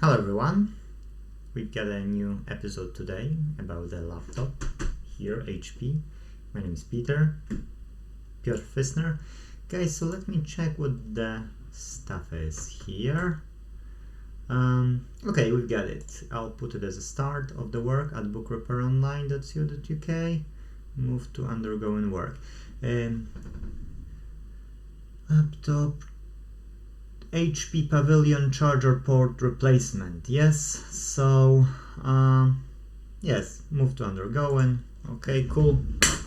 Hello everyone, we've got a new episode today about the laptop here, HP. My name is Piotr Fisner. Guys, so let me check what the stuff is here. Okay, we've got it. I'll put it as a start of the work at bookrepaironline.co.uk. Move to undergoing work. Laptop HP Pavilion charger port replacement. Yes, so yes, move to undergoing. Okay, cool.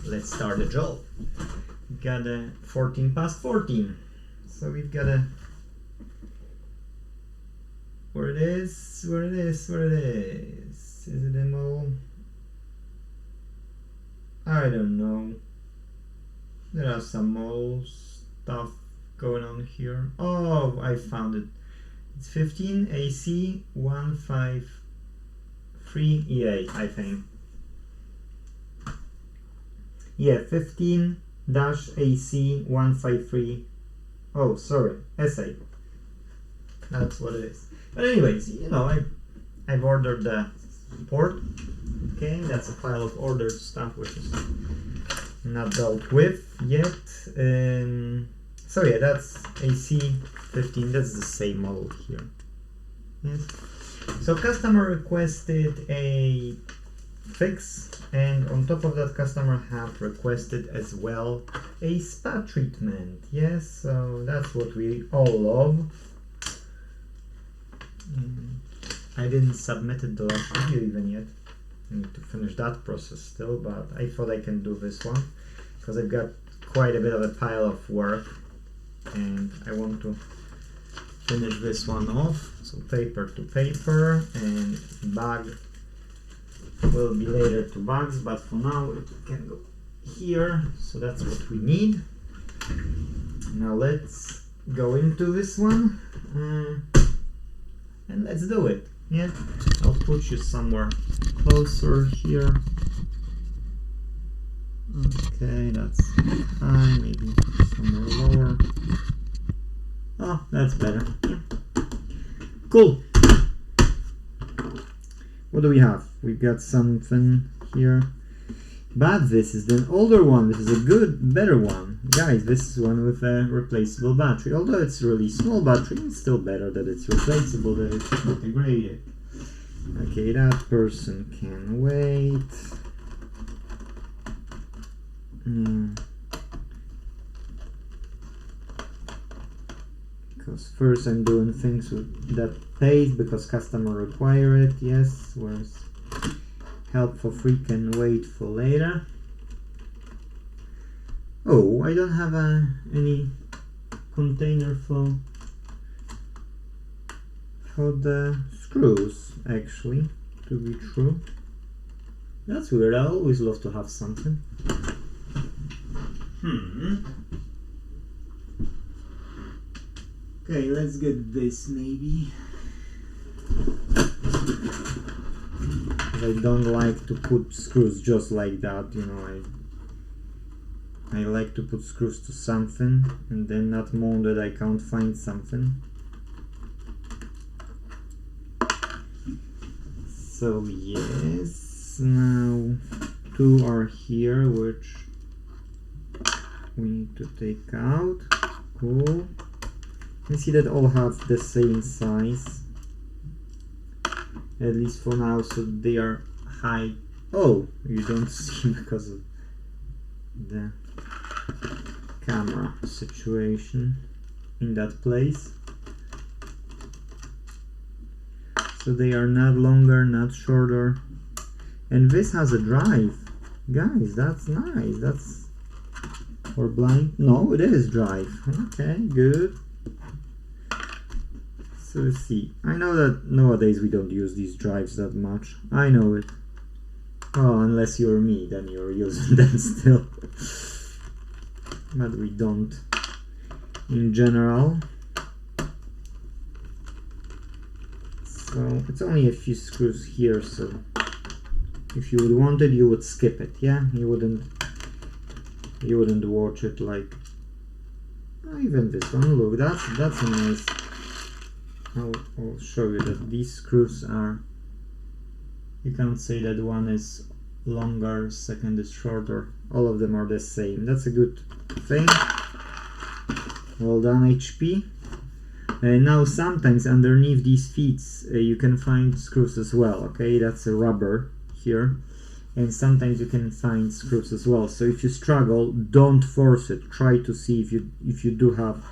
Let's start the job. We've got a 14 past 14. So we've got a where it is. Is it a model? I don't know. There are some model stuff going on here. Oh, I found it. It's 15ac153sa, I think. Yeah, 15-ac153. Oh, sorry, SA. That's what it is. But anyways, you know, I've ordered the port. Okay, that's a pile of ordered stuff which is not dealt with yet. So yeah, that's AC15, that's the same model here. Yes. So customer requested a fix, and on top of that customer have requested as well a spa treatment. Yes, so that's what we all love. I didn't submit the last video even yet. I need to finish that process still, but I thought I can do this one because I've got quite a bit of a pile of work and I want to finish this one off. So paper to paper and bag will be later to bags, but for now it can go here. So that's what we need. Now let's go into this one and let's do it. Yeah, I'll put you somewhere closer here. Okay, that's high, maybe somewhere lower. Oh, that's better. Yeah. Cool. What do we have? We've got something here. But this is the older one. This is a better one. Guys, this is one with a replaceable battery. Although it's really small battery, it's still better that it's replaceable, that it's integrated. Okay, that person can wait. Because first I'm doing things with that pace because customer require it. Yes, whereas help for free can wait for later. Oh, I don't have any container for the screws, actually, to be true. That's weird. I always love to have something. Okay, let's get this maybe. I don't like to put screws just like that, you know. I like to put screws to something and then not moan that I can't find something. So yes, now two are here which we need to take out. Cool. You see that all have the same size, at least for now, so they are high. Oh, you don't see because of the camera situation in that place. So they are not longer, not shorter, and this has a drive. Guys, that's nice. That's for blind. No, it is drive. Okay, good. So let's see. I know that nowadays we don't use these drives that much. I know it. Oh, unless you're me, then you're using them still. But we don't in general. So it's only a few screws here, so if you would want it, you would skip it, yeah? You wouldn't watch it like even this one. Look, that's a I'll show you that these screws are, you can't say that one is longer, second is shorter, all of them are the same. That's a good thing. Well done, HP. Now sometimes underneath these feet you can find screws as well, okay? That's a rubber here, and sometimes you can find screws as well. So if you struggle, don't force it. Try to see if you do have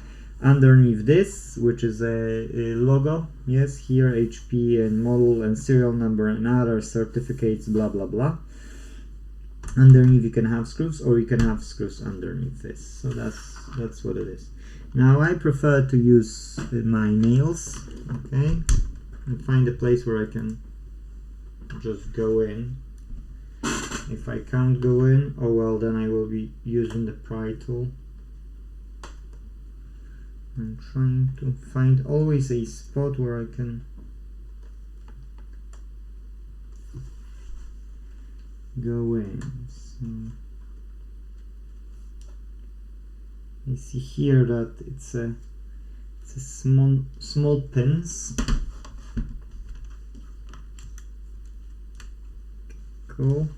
underneath this, which is a logo, yes, here HP and model and serial number and other certificates, blah blah blah. Underneath you can have screws, or you can have screws underneath this. So that's what it is. Now I prefer to use my nails, okay, and find a place where I can just go in. If I can't go in, oh well, then I will be using the pry tool. I'm trying to find always a spot where I can go in. So I see here that it's a small pins. Cool.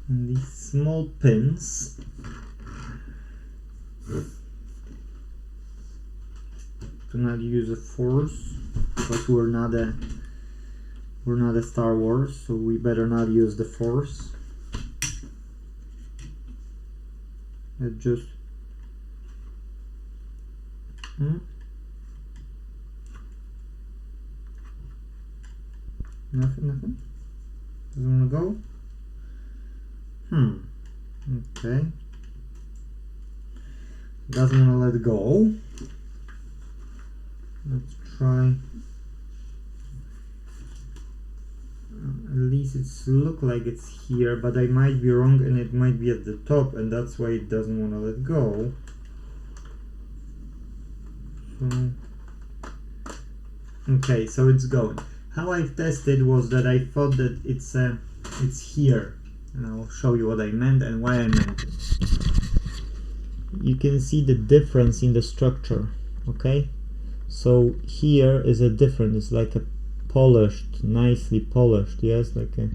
And these small pins do not use a force, because we're not a Star Wars, so we better not use the force. It just nothing. Doesn't want to go. Okay. Doesn't want to let go. Let's try. At least it's look like it's here, but I might be wrong, and it might be at the top, and that's why it doesn't want to let go. So okay, so it's going. How I've tested was that I thought that it's here, and I'll show you what I meant and why I meant it. You can see the difference in the structure, okay? So here is a difference, it's like a polished, nicely polished, yes, like a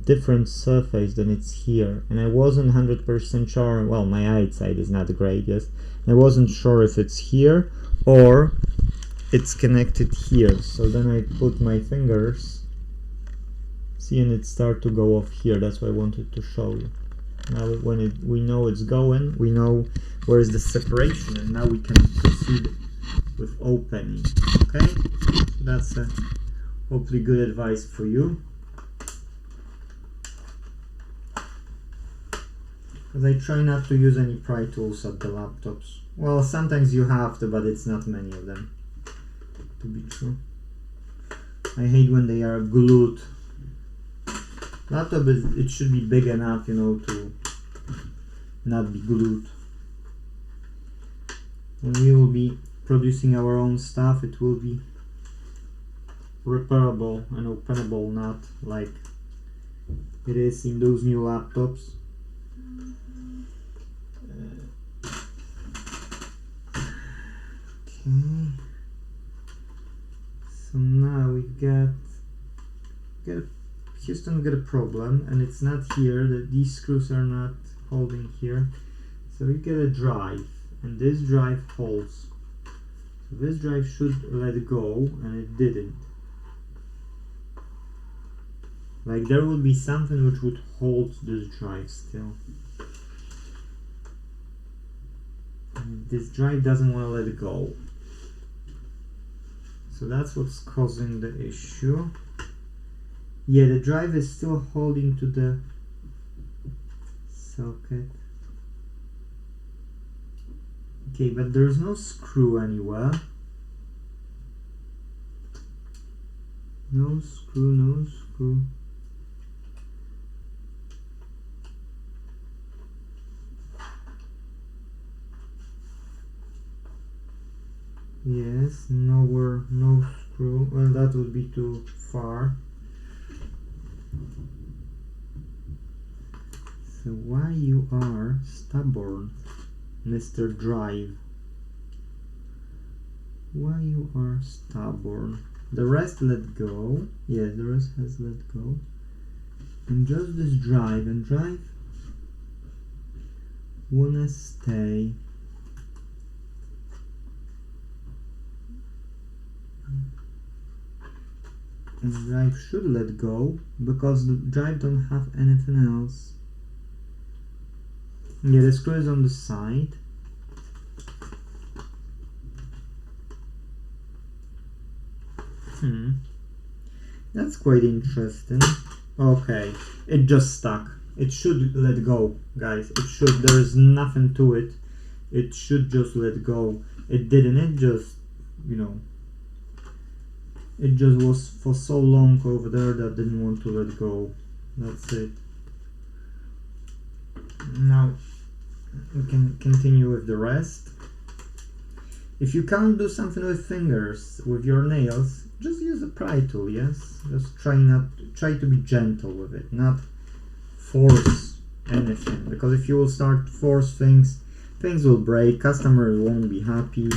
different surface than it's here. And I wasn't 100% sure, well, my eyesight is not great, yes, I wasn't sure if it's here or it's connected here. So then I put my fingers, see, and it started to go off here. That's why I wanted to show you. Now when we know it's going, we know where is the separation, and now we can proceed with opening. Okay, so that's hopefully good advice for you, because I try not to use any pry tools at the laptops. Well, sometimes you have to, but it's not many of them, to be true. I hate when they are glued. Laptop it should be big enough, you know, to not be glued. When we will be producing our own stuff, it will be repairable and openable, not like it is in those new laptops. Okay, so now we got Houston got a problem, and it's not here, that these screws are not holding here. So we get a drive, and this drive holds. So this drive should let go, and it didn't. Like there would be something which would hold this drive still. And this drive doesn't want to let go. So that's what's causing the issue. Yeah, the drive is still holding to the socket. Okay, but there's no screw anywhere. No screw, no screw. Yes, nowhere, no screw. Well, that would be too far. So why you are stubborn, Mr. Drive? Why you are stubborn? The rest let go. Yes, the rest has let go. And just this drive, and drive wanna stay. And drive should let go because the drive don't have anything else. Yeah, the screw is on the side. That's quite interesting. Okay, it just stuck. It should let go, guys. It should. There is nothing to it. It should just let go. It didn't. It just, you know, it just was for so long over there that didn't want to let go. That's it. Now we can continue with the rest. If you can't do something with fingers, with your nails, just use a pry tool, yes? Just try to be gentle with it, not force anything. Because if you will start to force things, things will break, customers won't be happy.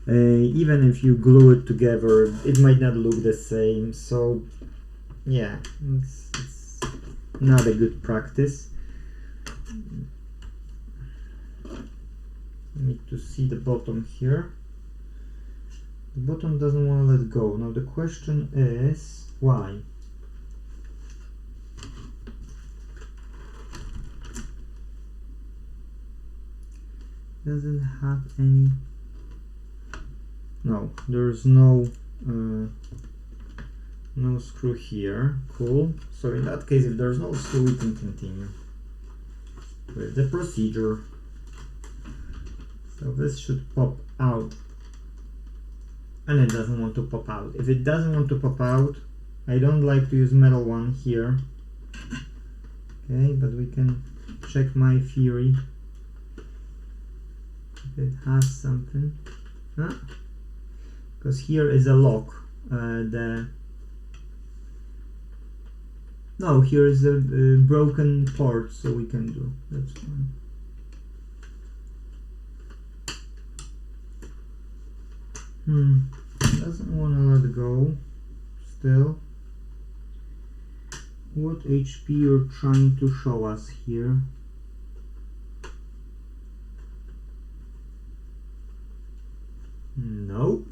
Even if you glue it together, it might not look the same. So, yeah, it's not a good practice. Need to see the bottom here. The bottom doesn't want to let go. Now the question is why? Doesn't have any. No, there's no screw here. Cool. So in that case, if there's no screw, we can continue with the procedure. So this should pop out, and it doesn't want to pop out. If it doesn't want to pop out, I don't like to use metal one here. Okay, but we can check my theory. If it has something, because here is a lock. No, here is a broken port, so we can do. That's fine. Doesn't want to let go still. What HP you're trying to show us here? No.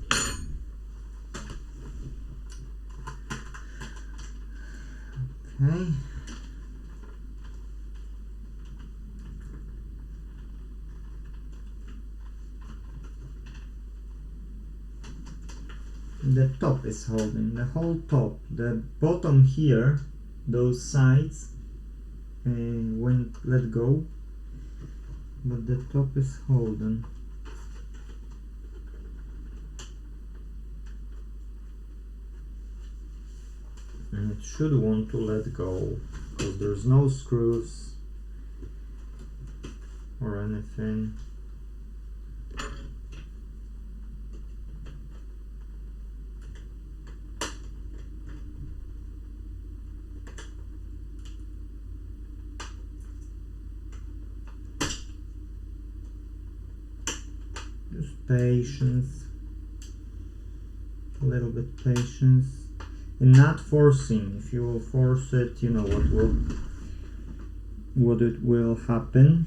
Okay. The top is holding, the whole top. The bottom here, those sides won't let go, but the top is holding. And it should want to let go because there's no screws or anything. Just patience, a little bit patience, and not forcing. If you will force it, you know what it will happen.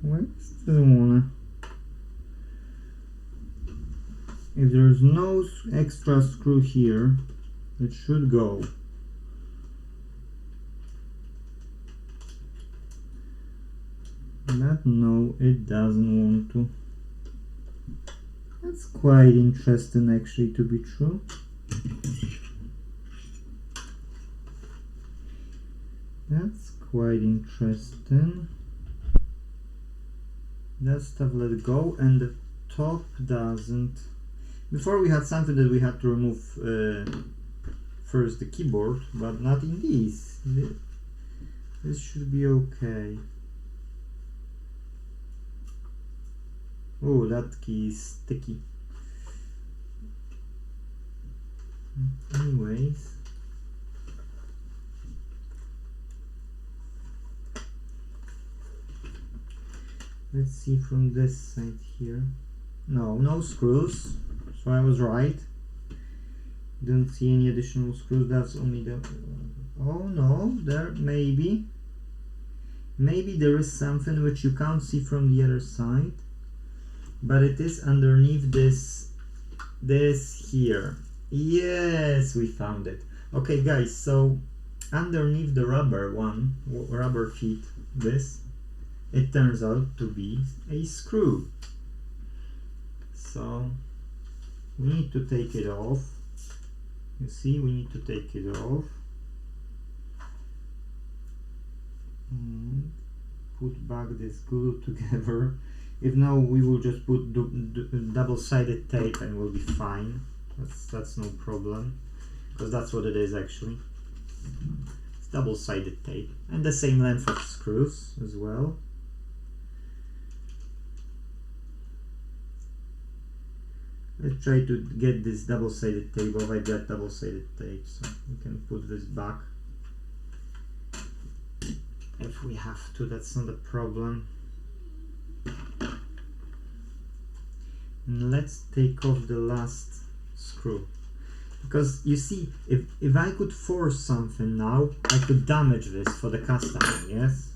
Wait, doesn't wanna. If there's no extra screw here, it should go. But no, it doesn't want to. That's quite interesting actually to be true. That's quite interesting. That stuff let go and the top doesn't. Before we had something that we had to remove first the keyboard, but not in these. This should be okay. Oh, that key is sticky. Anyways, Let's see from this side here. No screws, so I was right. Don't see any additional screws. That's only the... oh no, there maybe there is something which you can't see from the other side, but it is underneath this here. Yes, we found it. Okay guys, so underneath the rubber feet, it turns out to be a screw. So we need to take it off. You see, we need to take it off and put back this glue together. If no, we will just put double-sided tape and we'll be fine. That's no problem, because that's what it is actually. It's double-sided tape and the same length of screws as well. Let's try to get this double-sided tape off. I got double-sided tape, so we can put this back if we have to. That's not a problem. And let's take off the last screw, because you see, if I could force something now, I could damage this for the customer, yes?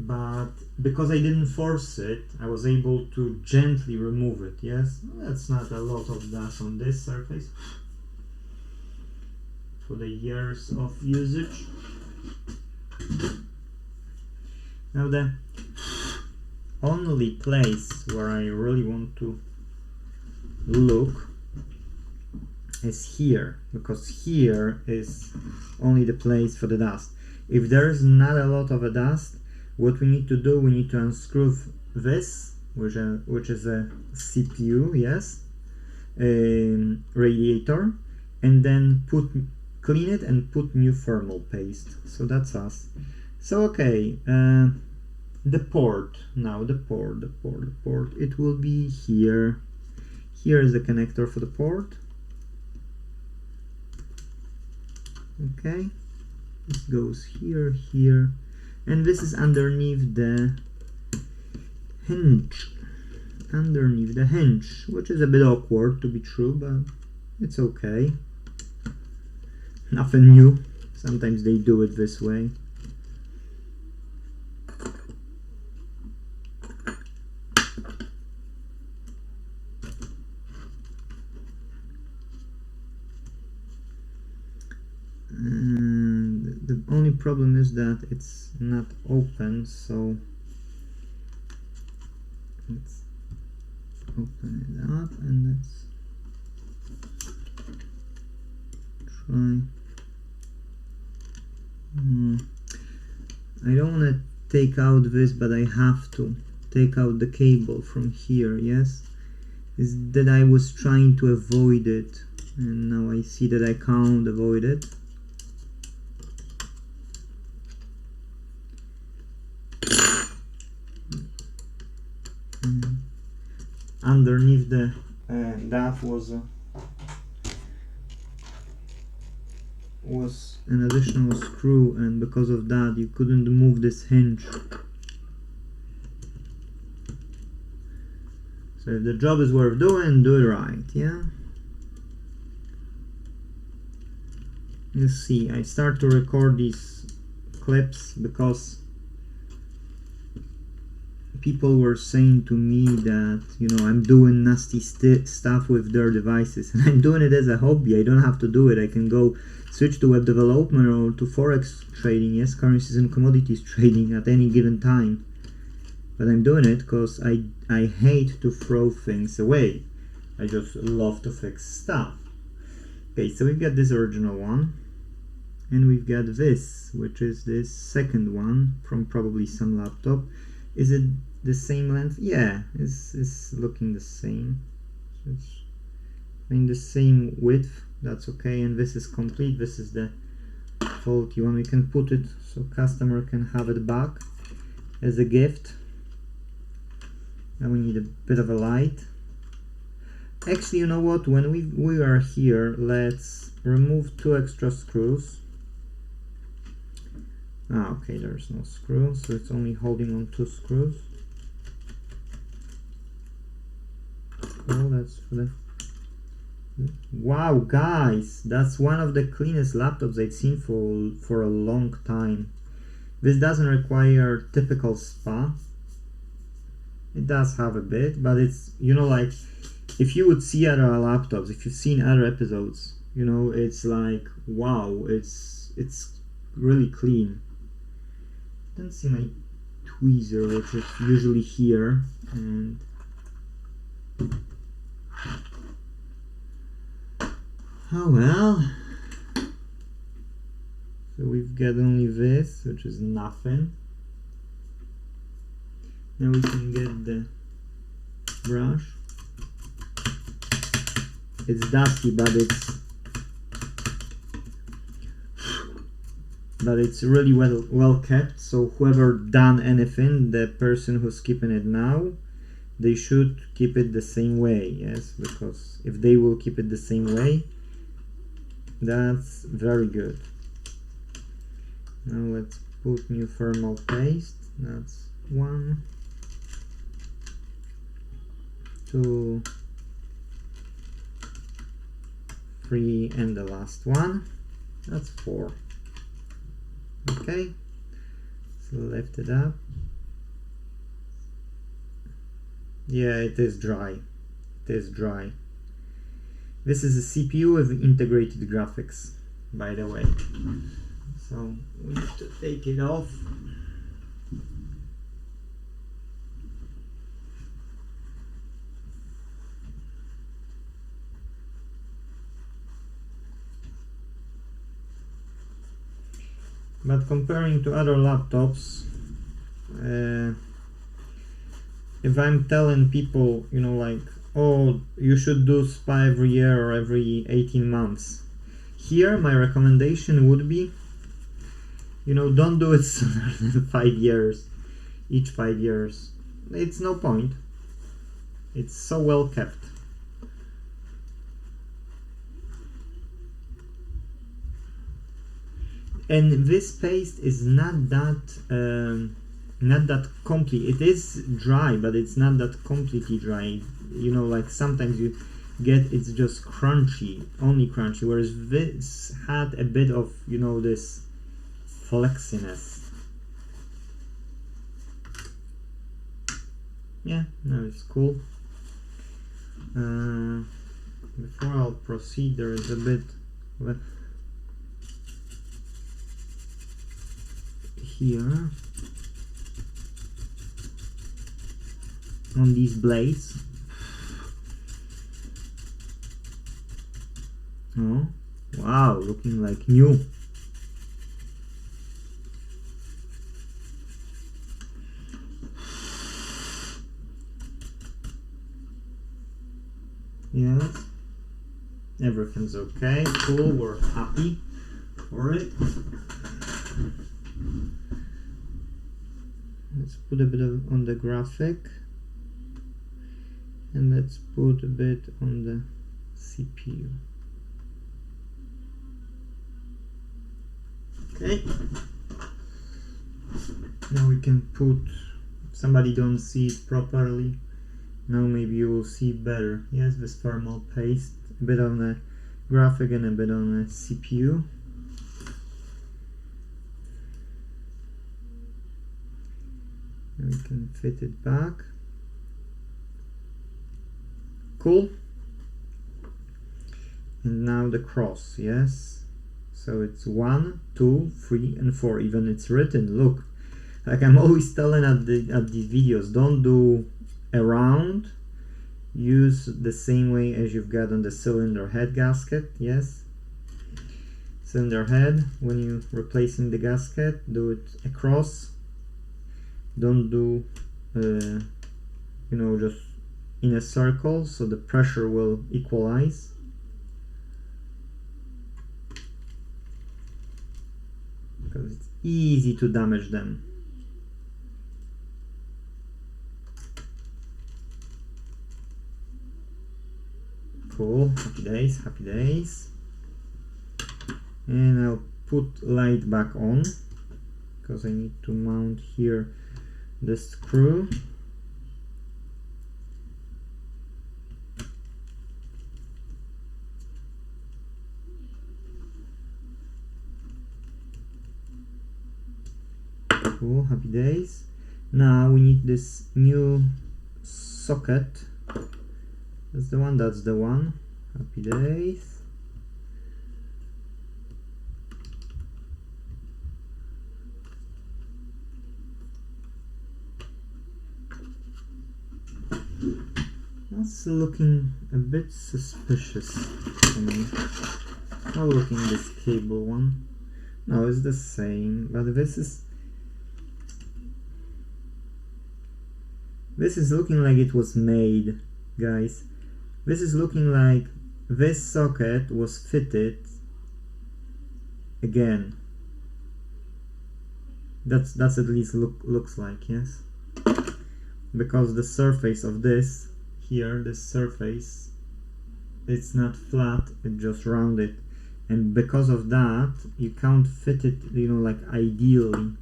But because I didn't force it, I was able to gently remove it, yes? That's not a lot of dust on this surface for the years of usage. Now the only place where I really want to look is here, because here is only the place for the dust. If there is not a lot of a dust, what we need to do, we need to unscrew this, which is a CPU, yes, radiator, and then clean it and put new thermal paste. So that's us. So okay, the port, now the port, it will be here. Here is the connector for the port. Okay, this goes here, here, and this is underneath the hinge. Which is a bit awkward to be true, but it's okay. Nothing new. Sometimes they do it this way. And the only problem is that it's not open, so let's open it up and let's try. I don't want to take out this, but I have to take out the cable from here, yes? Is that I was trying to avoid it, and now I see that I can't avoid it. Underneath the that was an additional screw, and because of that you couldn't move this hinge. So if the job is worth doing, do it right, yeah? You see, I start to record these clips because people were saying to me that, you know, I'm doing nasty stuff with their devices, and I'm doing it as a hobby. I don't have to do it. I can go switch to web development or to forex trading, yes, currencies and commodities trading at any given time. But I'm doing it because I hate to throw things away. I just love to fix stuff. Okay, so we've got this original one, and we've got this, which is this second one from probably some laptop. Is it the same length? Yeah, it's looking the same. So it's in the same width. That's okay. And this is complete. This is the faulty one. We can put it so customer can have it back as a gift. Now we need a bit of a light. Actually, you know what? When we are here, let's remove 2 extra screws. Okay, there's no screw, so it's only holding on 2 screws. Oh, that's for the... Wow, guys, that's one of the cleanest laptops I've seen for a long time. This doesn't require typical spa. It does have a bit, but it's, you know, like, if you would see other laptops, if you've seen other episodes, you know, it's like, wow, it's really clean. Don't see my tweezer, which is usually here, and oh well. So we've got only this, which is nothing. Now we can get the brush. It's dusty, but it's really well kept. So whoever done anything, the person who's keeping it now, they should keep it the same way. Yes, because if they will keep it the same way, that's very good. Now let's put new thermal paste. That's 1, 2, 3, and the last one. That's 4. Okay, so lift it up. Yeah, it is dry. It is dry. This is a CPU with integrated graphics, by the way. So we need to take it off. But comparing to other laptops, if I'm telling people, you know, like, oh, you should do spa every year or every 18 months, here my recommendation would be, you know, don't do it sooner than 5 years, each 5 years. It's no point. It's so well kept. And this paste is not that complete. It is dry, but it's not that completely dry. You know, like sometimes you get it's just crunchy, only crunchy, whereas this had a bit of, you know, this flexiness. Yeah, no, it's cool. Before I'll proceed, there is a bit here on these blades. Oh, wow, looking like new. Yes, everything's okay, cool, we're happy for it. Let's put a bit on the graphic, and let's put a bit on the CPU. Okay, now we can put, if somebody don't see it properly, now maybe you will see better. Yes, this thermal paste, a bit on the graphic and a bit on the CPU. And we can fit it back. Cool. And now the cross, yes. So it's 1, 2, 3, and 4. Even it's written. Look, like I'm always telling at these videos, don't do around. Use the same way as you've got on the cylinder head gasket. Yes. Cylinder head. When you're replacing the gasket, do it across. Don't do, you know, just in a circle, so the pressure will equalize. Because it's easy to damage them. Cool, happy days, happy days. And I'll put light back on, because I need to mount here the screw. Cool, happy days. Now we need this new socket. That's the one. Happy days. That's looking a bit suspicious to me. I'll look in this cable one. No, it's the same, but this is looking like it was made, guys. This is looking like this socket was fitted again. That's at least looks like, yes. Because the surface of this here, this surface, it's not flat, it's just rounded, and because of that you can't fit it, you know, like ideally.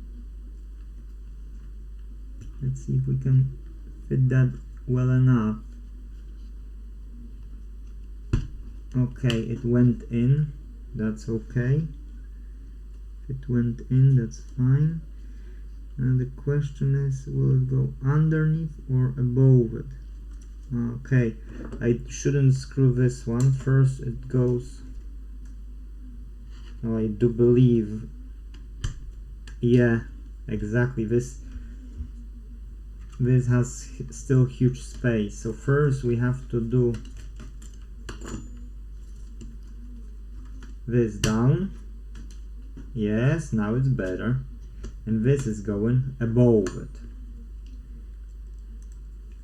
Let's see if we can fit that well enough. Okay, it went in, that's okay. If it went in, that's fine. And the question is, will it go underneath or above it? Okay, I shouldn't screw this one. First it goes, oh, I do believe, yeah, exactly, this has still huge space. So first we have to do this down. Yes, now it's better. And this is going above it.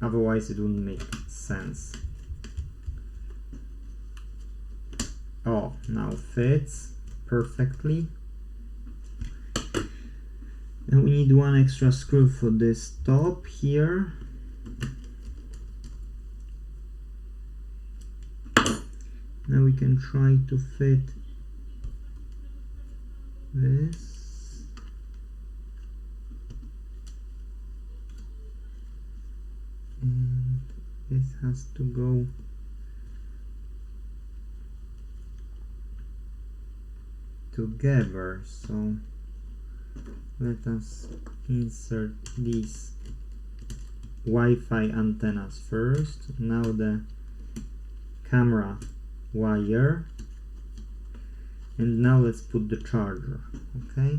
Otherwise it wouldn't make sense. Oh, now fits perfectly. And we need one extra screw for this top here. Now we can try to fit this. And this has to go together, so let us insert these Wi-Fi antennas first. Now the camera wire, and now let's put the charger. Okay,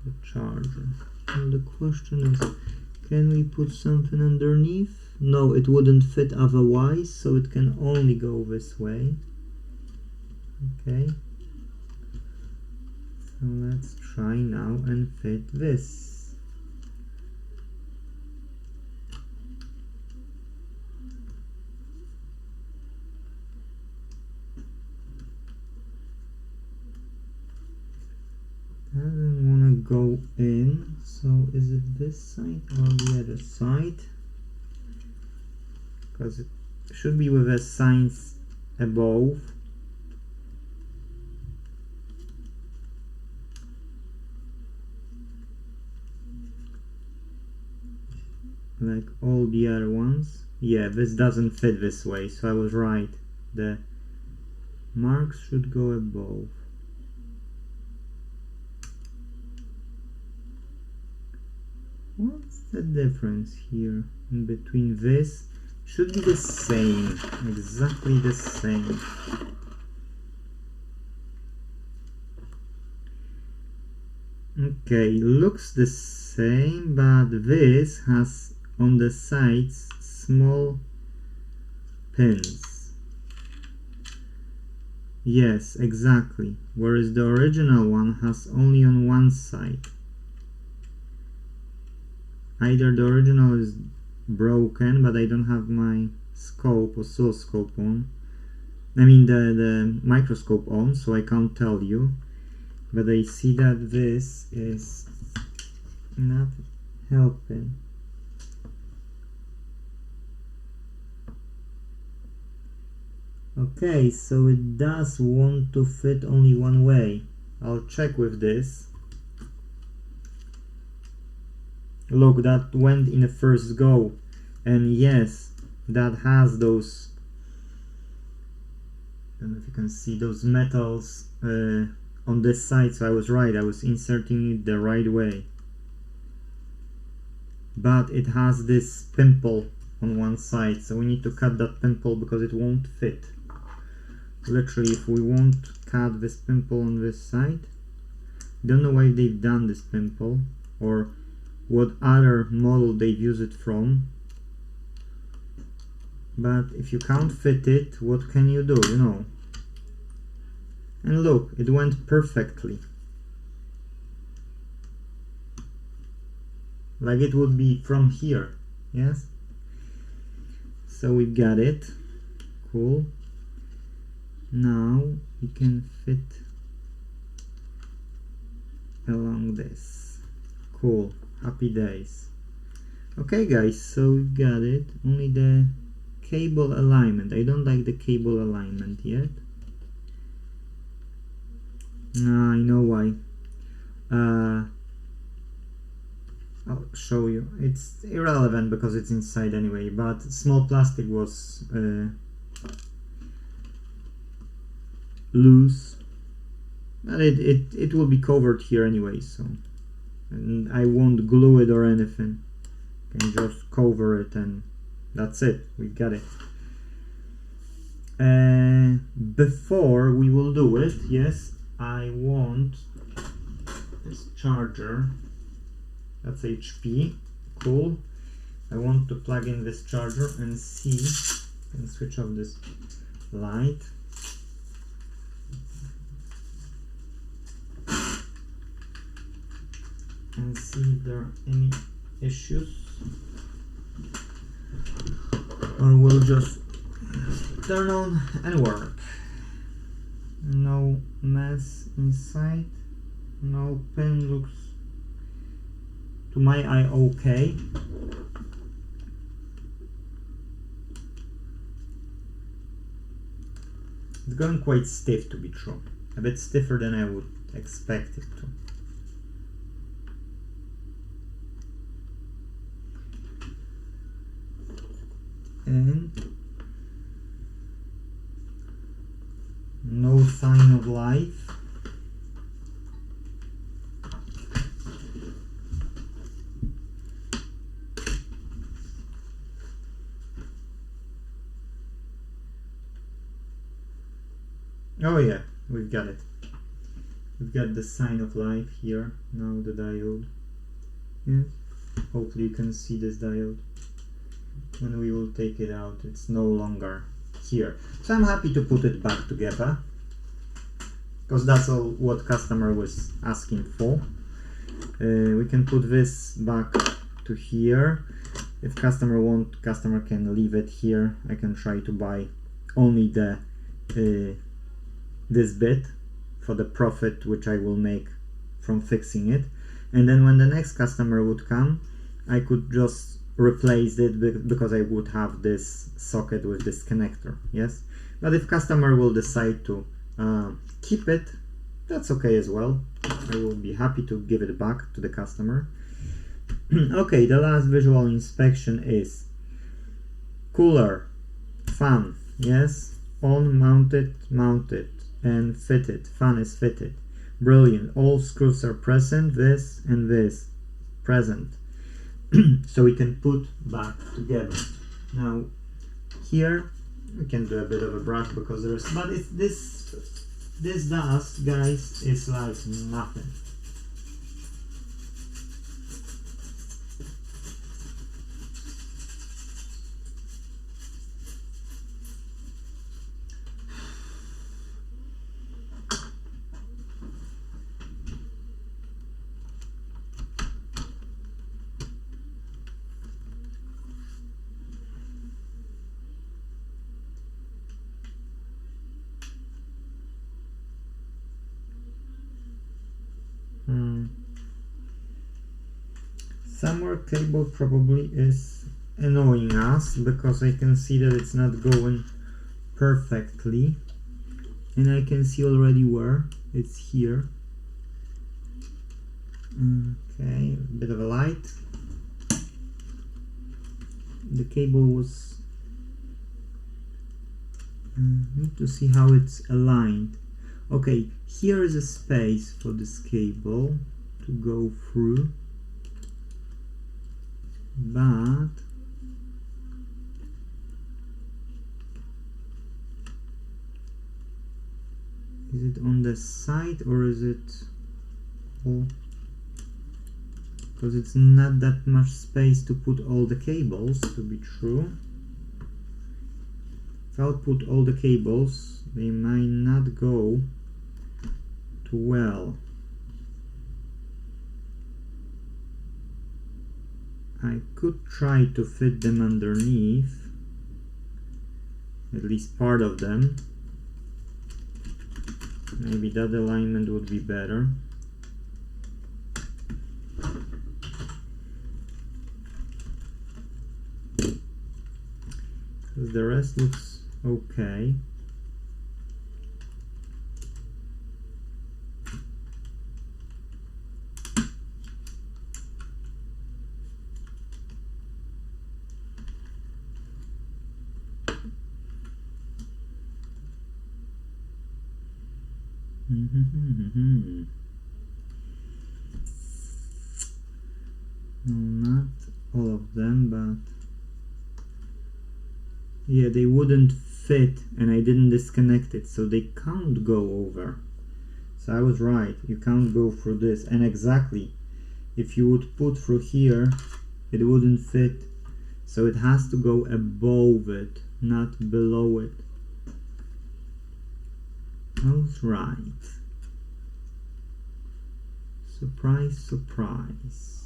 the charger. Now the question is, can we put something underneath? No, it wouldn't fit otherwise, so it can only go this way. Okay, so let's try now and fit this. Doesn't want to go in, so is it this side or the other side? Because it should be with a signs above. Like all the other ones. Yeah, this doesn't fit this way, so I was right. The marks should go above. What's the difference here in between this? Should be the same, exactly the same. Okay, looks the same, but this has on the sides small pins. Yes, exactly. Whereas the original one has only on one side. Either the original is broken, but I don't have my scope, oscilloscope on. I mean the microscope on, so I can't tell you. But I see that this is not helping. Okay, so it does want to fit only one way. I'll check with this. Look, that went in the first go, and yes, that has those, I don't know if you can see those metals on this side, so I was right, I was inserting it the right way. But it has this pimple on one side, so we need to cut that pimple because it won't fit. Literally, if we won't cut this pimple on this side, don't know why they've done this pimple or what other model they've used it from, but if you can't fit it, what can you do, you know? And look, it went perfectly, like it would be from here. Yes, so we got it. Cool. Now we can fit along this. Cool. Happy days. Okay guys, so we got it. Only the cable alignment. I don't like the cable alignment yet. I know why. I'll show you. It's irrelevant because it's inside anyway, but small plastic was loose, but it will be covered here anyway, so, and I won't glue it or anything. I can just cover it and that's it. We got it. Before we will do it, yes, I want this charger. That's HP. Cool. I want to plug in this charger and see. I can switch off this light. And see if there are any issues, or we'll just turn on and work. No mess inside, no pin looks to my eye okay. It's going quite stiff to be true, a bit stiffer than I would expect it to. And no sign of life. Oh yeah, we've got it. We've got the sign of life here. Now the diode. Yes. Hopefully you can see this diode. When we will take it out, it's no longer here. So I'm happy to put it back together, because that's all what customer was asking for. We can put this back to here. If customer want, customer can leave it here. I can try to buy only the this bit for the profit which I will make from fixing it, and then when the next customer would come, I could just replace it because I would have this socket with this connector. Yes, but if customer will decide to keep it, that's okay as well. I will be happy to give it back to the customer. Okay, the last visual inspection is cooler, fan. Yes, on, mounted, and fitted. Fan is fitted. Brilliant. All screws are present. This and this present. So we can put back together. Now here we can do a bit of a brush because there's, but it's this dust, guys, is like nothing. Somewhere cable probably is annoying us because I can see that it's not going perfectly, and I can see already where it's here. Okay, a bit of a light. The cable was... need to see how it's aligned. Okay, here is a space for this cable to go through, but is it on the side or is it all? Because it's not that much space to put all the cables, to be true. If I'll put all the cables, they might not go too well. I could try to fit them underneath, at least part of them. Maybe that alignment would be better. Because the rest looks okay. No, not all of them, but yeah, they wouldn't fit and I didn't disconnect it, so they can't go over. So I was right, you can't go through this, and exactly, if you would put through here, it wouldn't fit. So it has to go above it, not below it. I was right. Surprise, surprise.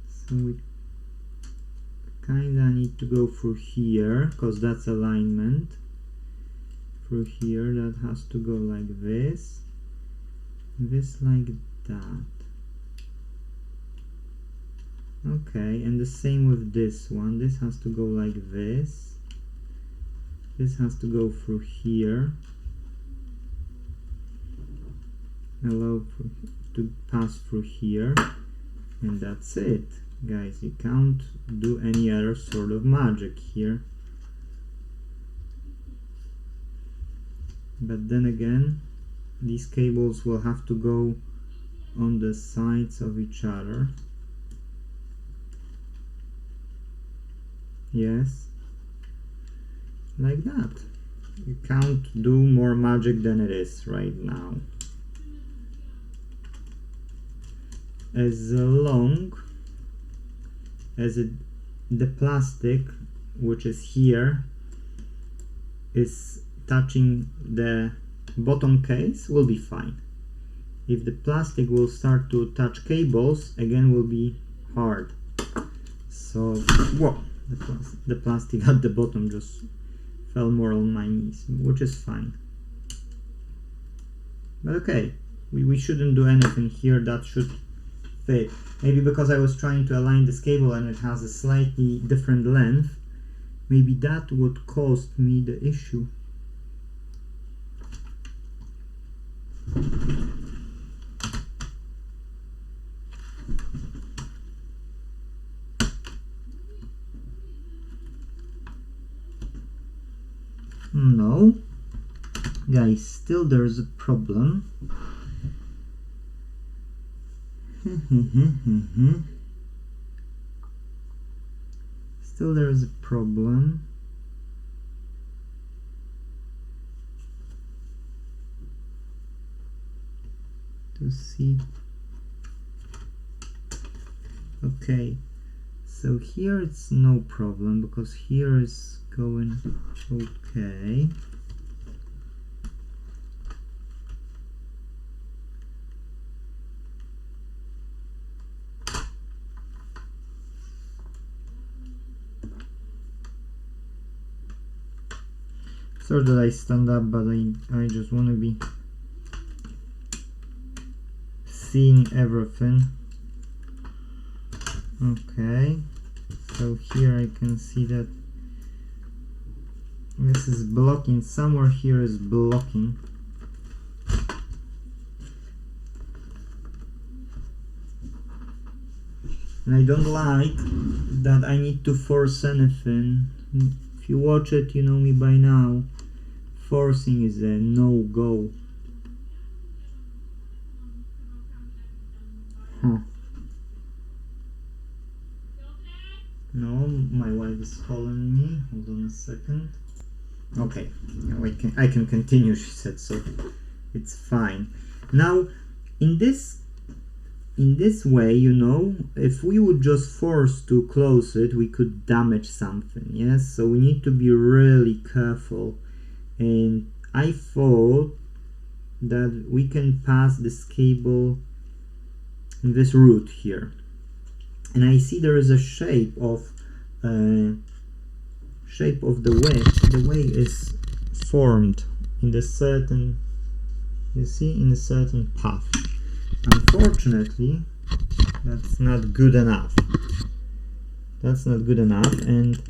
So we kinda need to go through here, because that's alignment. Through here, that has to go like this. This like that. Okay, and the same with this one. This has to go like this. This has to go through here. Allow to pass through here. And that's it. Guys, you can't do any other sort of magic here. But then again, these cables will have to go on the sides of each other. Yes, like that. You can't do more magic than it is right now. As long as the plastic, which is here, is touching the bottom case, will be fine. If the plastic will start to touch cables, again will be hard. So, whoa, the plastic at the bottom just fell more on my knees, which is fine. But okay, we shouldn't do anything here, that should fit. Maybe because I was trying to align this cable and it has a slightly different length, maybe that would cost me the issue. No, guys, still there's a problem. Still there is a problem. To see. Okay, so here it's no problem because here is going okay. Sorry that I stand up, but I just want to be seeing everything. Okay, so here I can see that This is blocking, somewhere here is blocking. And I don't like that I need to force anything. If you watch it, you know me by now. Forcing is a no-go. No, my wife is calling me. Hold on a second. Okay, now I can continue, she said, so it's fine. Now, in this way, you know, if we would just force to close it, we could damage something, yes? So we need to be really careful. And I thought that we can pass this cable in this route here. And I see there is a shape of the way. The way is formed in the certain, you see, in a certain path. Unfortunately, that's not good enough. That's not good enough, and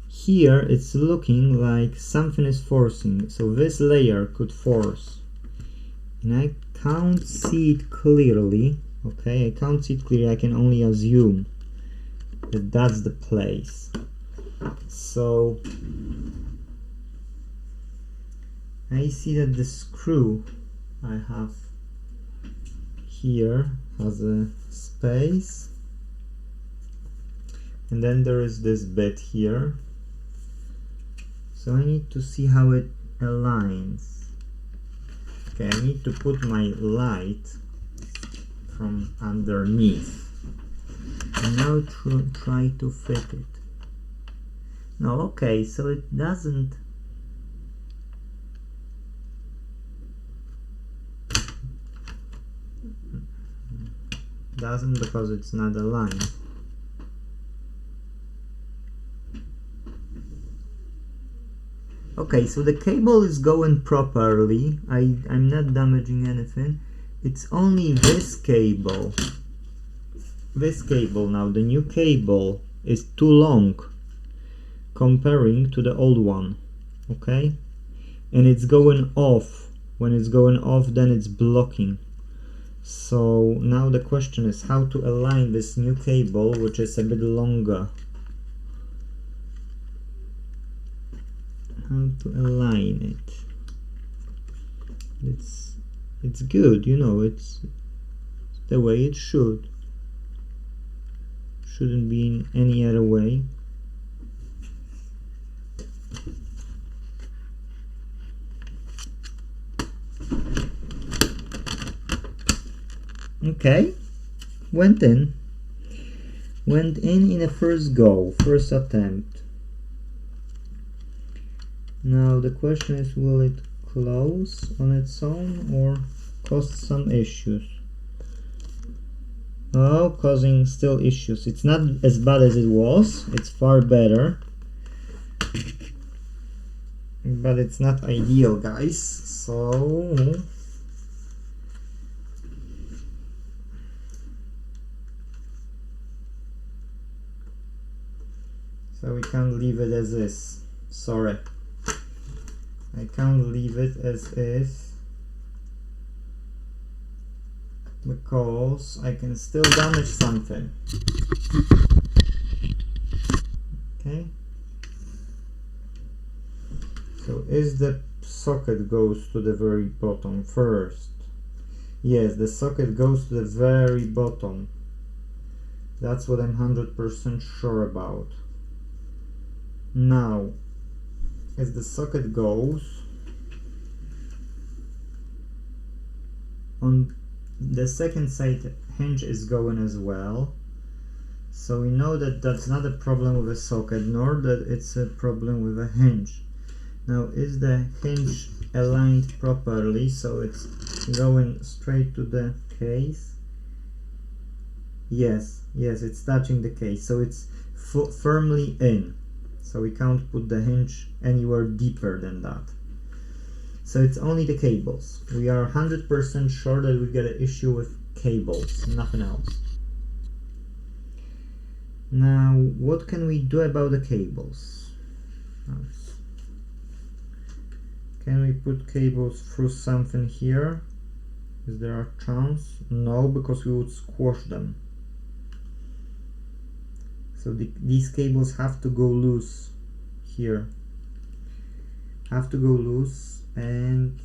here it's looking like something is forcing. So this layer could force, and I can't see it clearly. Okay, I can't see it clearly. I can only assume that that's the place. So I see that the screw I have here has a space, and then there is this bit here. So I need to see how it aligns. Okay, I need to put my light from underneath and now try to fit it. No, okay, so it doesn't because it's not aligned. Okay, so the cable is going properly. I'm not damaging anything. It's only this cable. This cable now, the new cable, is too long comparing to the old one. Okay? And it's going off. When it's going off, then it's blocking. So now the question is how to align this new cable, which is a bit longer. How to align it. It's good, you know, it's the way it should. Shouldn't be in any other way. Okay, went in a first go, first attempt. Now the question is, will it close on its own or cause some issues? Oh, causing still issues. It's not as bad as it was, it's far better, but it's not ideal, guys. So we can't leave it as is. Sorry, I can't leave it as is because I can still damage something. Okay, so is the socket goes to the very bottom first? Yes, the socket goes to the very bottom. That's what I'm 100% sure about. Now, as the socket goes, on the second side hinge is going as well, so we know that that's not a problem with a socket, nor that it's a problem with a hinge. Now, is the hinge aligned properly so it's going straight to the case? Yes, it's touching the case, so it's firmly in. So we can't put the hinge anywhere deeper than that. So it's only the cables. We are 100% sure that we get an issue with cables, nothing else. Now, what can we do about the cables? Can we put cables through something here? Is there a chance? No, because we would squash them. So these cables have to go loose here. Have to go loose and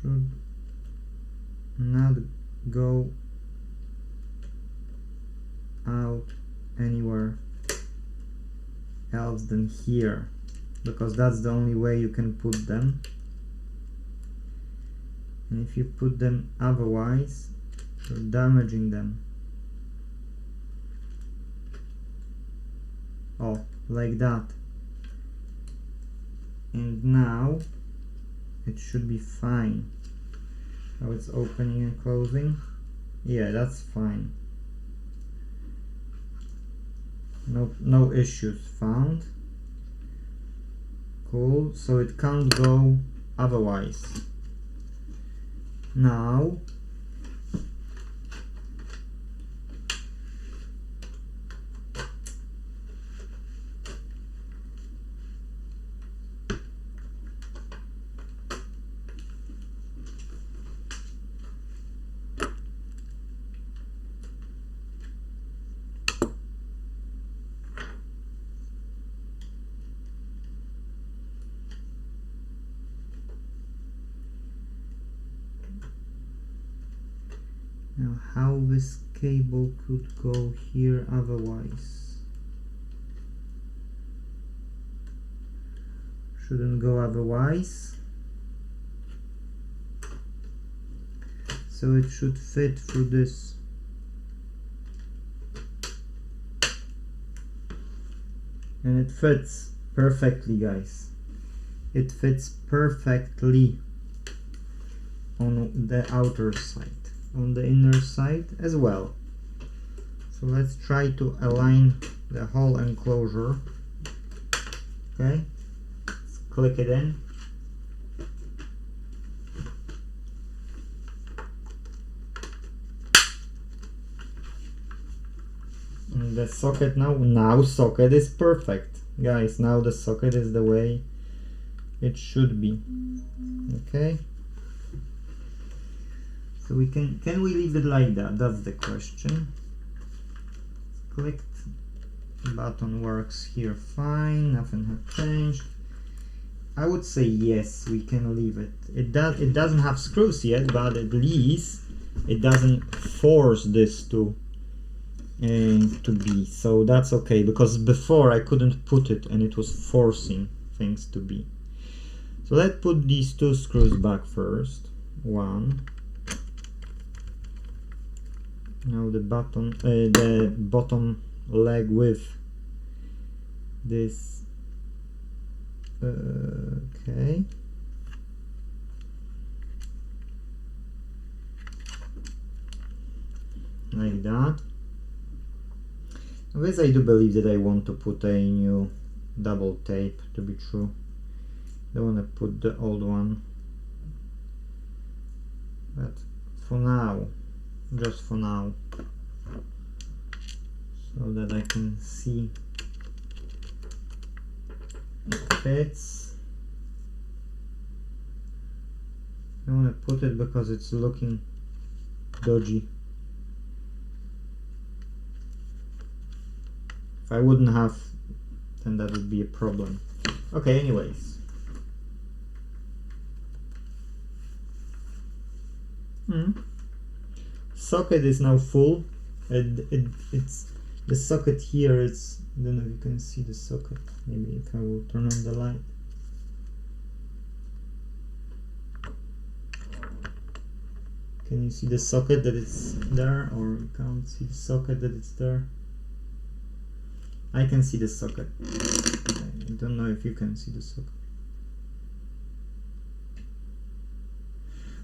should not go out anywhere else than here, because that's the only way you can put them. And if you put them otherwise, you're damaging them. Oh, like that. And now it should be fine. How it's opening and closing. Yeah, that's fine. No issues found. Cool, so it can't go otherwise. Now how this cable could go here otherwise? Shouldn't go otherwise. So it should fit through this. And it fits perfectly, guys. It fits perfectly on the outer side. On the inner side as well. So let's try to align the whole enclosure. Okay, let's click it in. And the socket now socket is perfect, guys. Now the socket is the way it should be. Okay. So we can we leave it like that? That's the question. Clicked, button works here fine, nothing has changed. I would say yes, we can leave it. It doesn't have screws yet, but at least it doesn't force this to be. So that's okay, because before I couldn't put it and it was forcing things to be. So let's put these two screws back first. One. Now the bottom leg with this. Okay. Like that. This I do believe that I want to put a new double tape to be true. Don't want to put the old one. But for now, just for now, so that I can see it fits. I want to put it because it's looking dodgy. If I wouldn't have, then that would be a problem. Okay, anyways. Socket is now full. It's the socket here. It's, I don't know if you can see the socket. Maybe if I will turn on the light. Can you see the socket that it's there, or you can't see the socket that it's there? I can see the socket. I don't know if you can see the socket.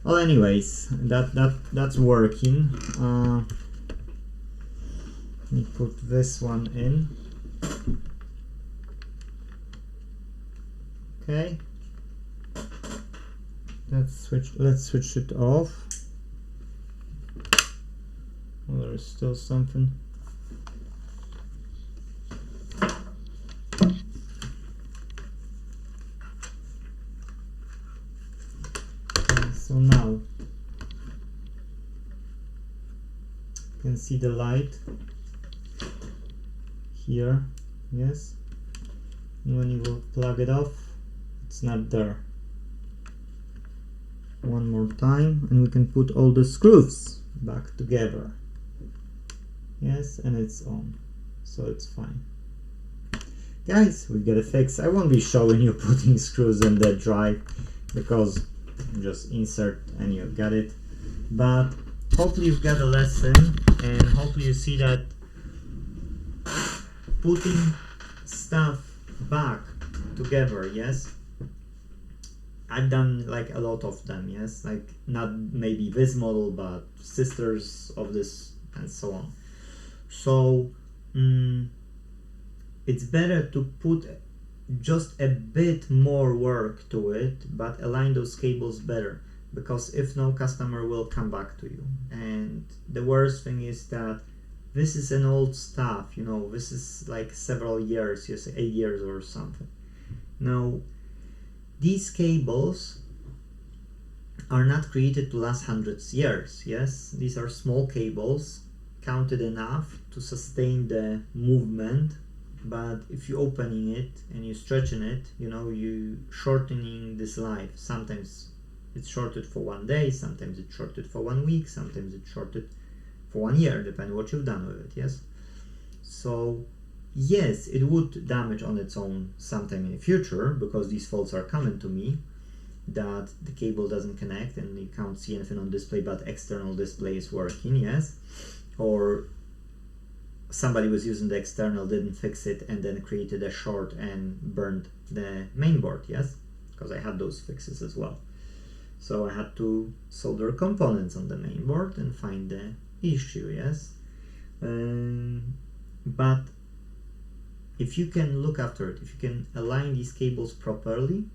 Well, anyways, that's working. Let me put this one in. Okay. Let's switch it off. Well, there is still something. Okay, so now you can see the light here, yes, and when you will plug it off, it's not there. One more time, and we can put all the screws back together. Yes, and it's on, so it's fine. Guys, we got a fix. I won't be showing you putting screws in the drive because just insert and you got it, but hopefully you've got a lesson, and hopefully you see that putting stuff back together, yes, I've done like a lot of them, yes, like not maybe this model but sisters of this and so on. So it's better to put just a bit more work to it, but align those cables better, because if no, customer will come back to you. And the worst thing is that this is an old stuff, you know, this is like several years, yes, 8 years or something. Now, these cables are not created to last hundreds of years, yes? These are small cables, counted enough to sustain the movement, but if you're opening it and you're stretching it, you know, you shortening this life. Sometimes it's shorted for 1 day, sometimes it's shorted for 1 week, sometimes it's shorted for 1 year, depending what you've done with it, yes? So yes, it would damage on its own sometime in the future, because these faults are coming to me, that the cable doesn't connect and you can't see anything on display, but external display is working, yes, or somebody was using the external, didn't fix it, and then created a short and burned the main board, yes, because I had those fixes as well. So I had to solder components on the main board and find the issue, yes. But if you can look after it, if you can align these cables properly,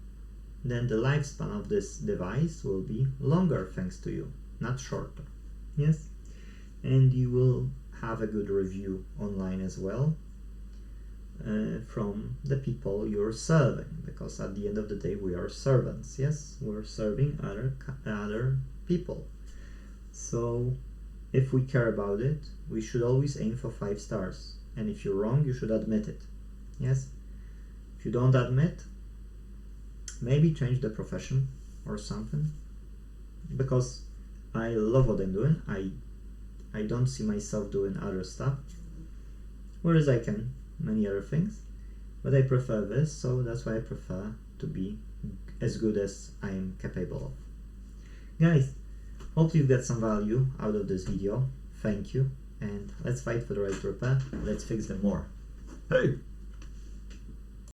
then the lifespan of this device will be longer thanks to you, not shorter, yes. And you will have a good review online as well from the people you're serving, because at the end of the day we are servants, yes, we're serving other people. So if we care about it, we should always aim for 5 stars, and if you're wrong, you should admit it, yes. If you don't admit, maybe change the profession or something, because I love what I'm doing. I don't see myself doing other stuff, whereas I can many other things, but I prefer this, so that's why I prefer to be as good as I am capable of. Guys, hope you've got some value out of this video. Thank you, and let's fight for the right repair. Let's fix them more. Hey!